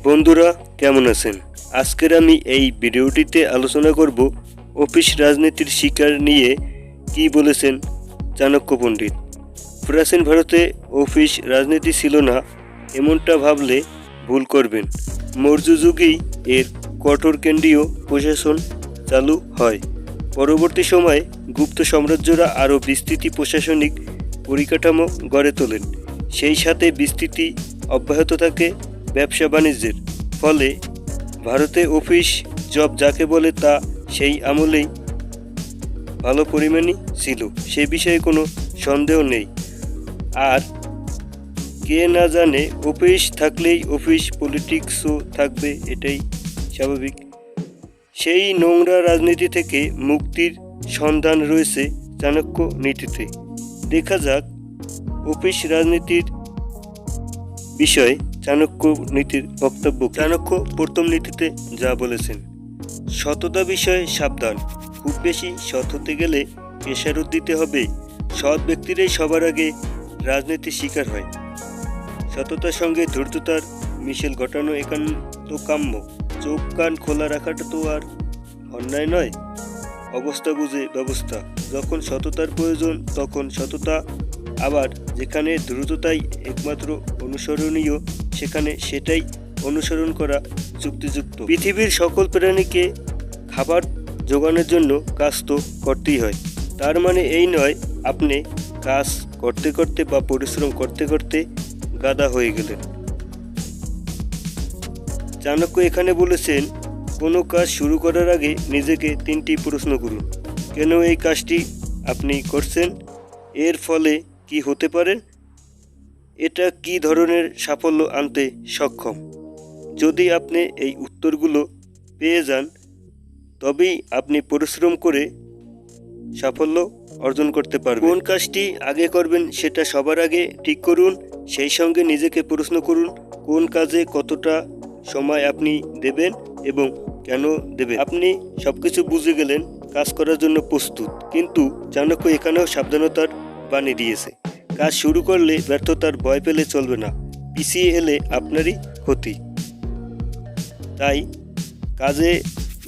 বন্ধুরা কেমন আছেন? আজকের আমি এই ভিডিওটিতে আলোচনা করব অফিস রাজনীতির শিকার নিয়ে কি বলেছেন চাণক্য পণ্ডিত। প্রাচীন ভারতে অফিস রাজনীতি ছিল না এমনটা ভাবলে ভুল করবেন। মৌর্য যুগেই এর কঠোর কেন্দ্রীয় প্রশাসন চালু হয়। পরবর্তী সময়ে গুপ্ত সাম্রাজ্যরা আরও বিস্তৃত প্রশাসনিক পরিকাঠামো গড়ে তোলেন। সেই সাথে বিস্তৃতি অব্যাহত থাকে ব্যবসা বাণিজ্যের। ফলে ভারতে অফিস জব যাকে বলে তা সেই আমলেই ভালো পরিমাণই ছিল, সে বিষয়ে কোনো সন্দেহ নেই। আর কে না জানে অফিস থাকলেই অফিস পলিটিক্সও থাকবে, এটাই স্বাভাবিক। সেই নোংরা রাজনীতি থেকে মুক্তির সন্ধান রয়েছে চাণক্য নীতিতে। দেখা যাক অফিস রাজনীতির বিষয়ে চাণক্য নীতির বক্তব্য। চাণক্য প্রথম নীতিতে যা বলেছেন, সততা বিষয়ে সাবধান। খুব বেশি সৎ হতে গেলে খেসারত দিতে হবে। সৎ ব্যক্তিরাই সবার আগে রাজনীতির শিকার হয়। সততার সঙ্গে ধূর্ততার মিশেল ঘটানো একান্ত কাম্য। চোখ কান খোলা রাখাটা তো আর অন্যায় নয়। অবস্থা বুঝে ব্যবস্থা। যখন সততার প্রয়োজন তখন সততা, আবার যেখানে দ্রুততাই একমাত্র অনুসরণীয় সেখানে সেটাই অনুসরণ করা যুক্তিযুক্ত। পৃথিবীর সকল প্রাণীকে খাবার জোগানোর জন্য কাজ তো করতেই হয়। তার মানে এই নয় আপনি কাজ করতে করতে বা পরিশ্রম করতে করতে গাধা হয়ে গেলেন। চাণক্য এখানে বলেছেন, কোনো কাজ শুরু করার আগে নিজেকে 3টি প্রশ্ন করুন। কেন এই কাজটি আপনি করছেন? এর ফলে কি হতে পারে? এটা কি ধরনের সাফল্য আনতে সক্ষম? যদি আপনি এই উত্তরগুলো পেয়ে যান তবেই আপনি পরিশ্রম করে সাফল্য অর্জন করতে পারবেন। কোন কাজটি আগে করবেন সেটা সবার আগে ঠিক করুন। সেই সঙ্গে নিজেকে প্রশ্ন করুন, কোন কাজে কতটা সময় আপনি দেবেন এবং কেন দেবেন। আপনি সবকিছু বুঝে গেলেন, কাজ করার জন্য প্রস্তুত। কিন্তু চাণক্য এখানেও সাবধানতার বাণী দিয়েছে। কাজ শুরু করলে ব্যর্থতার ভয় পেলে চলবে না, পিছিয়ে এলে আপনারই ক্ষতি। তাই কাজে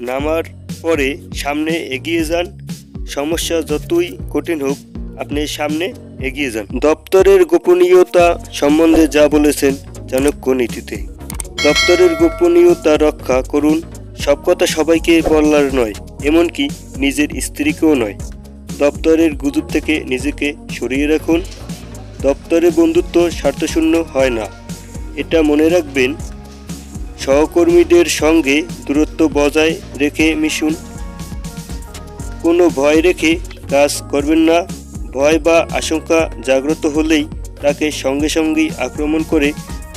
নামার পরে সামনে এগিয়ে যান। সমস্যা যতই কঠিন হোক আপনি সামনে এগিয়ে যান। দপ্তরের গোপনীয়তা সম্বন্ধে যা বলেছেন চাণক্য নীতিতে, দপ্তরের গোপনীয়তা রক্ষা করুন। সব কথা সবাইকে বলার নয়, এমনকি নিজের স্ত্রীকেও নয়। দপ্তরের গুজব থেকে নিজেকে সরিয়ে রাখুন। দপ্তরে বন্ধুত্ব স্বার্থশূন্য হয় না, এটা মনে রাখবেন। সহকর্মীদের সঙ্গে দূরত্ব বজায় রেখে মিশুন। কোনো ভয় রেখে কাজ করবেন না। ভয় বা আশঙ্কা জাগ্রত হলেই তাকে সঙ্গে সঙ্গেই আক্রমণ করে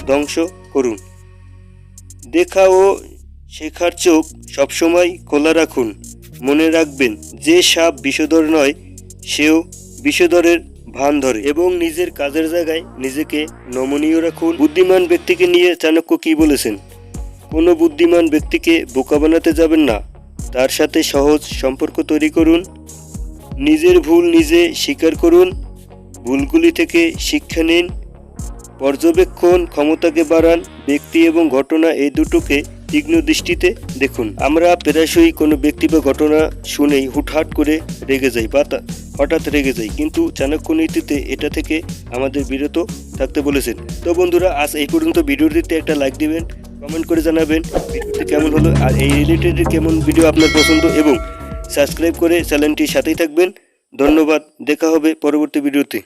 ধ্বংস করুন। দেখা ও শেখার চোখ সবসময় খোলা রাখুন। মনে রাখবেন, যে সাপ বিষধর নয় সেও বিষধরের ভান ধরে। এবং নিজের কাজের জায়গায় নিজেকে নমনীয় রাখুন। বুদ্ধিমান ব্যক্তিকে নিয়ে চাণক্য কী বলেছেন? কোনো বুদ্ধিমান ব্যক্তিকে বোকা বানাতে যাবেন না, তার সাথে সহজ সম্পর্ক তৈরি করুন। নিজের ভুল নিজে স্বীকার করুন। ভুলগুলি থেকে শিক্ষা নিন। পর্যবেক্ষণ ক্ষমতাকে বাড়ান। ব্যক্তি এবং ঘটনা এই দুটোকে তীক্ষ্ণ দৃষ্টিতে দেখুন। আমরা প্রায়শই কোনো ব্যক্তি বা ঘটনা শুনেই হুটহাট করে রেগে যাই বা হঠাৎ রেগে যাই, কিন্তু চাণক্য নীতিতে এটা থেকে আমাদের বিরত থাকতে বলেছেন। তো বন্ধুরা, আজ এই পর্যন্ত। ভিডিওটিতে একটা লাইক দিবেন, কমেন্ট করে জানাবেন ভিডিওটি কেমন হলো, আর এই রিলেটেড কেমন ভিডিও আপনার পছন্দ, এবং সাবস্ক্রাইব করে চ্যানেলটির সাথেই থাকবেন। ধন্যবাদ, দেখা হবে পরবর্তী ভিডিওতে।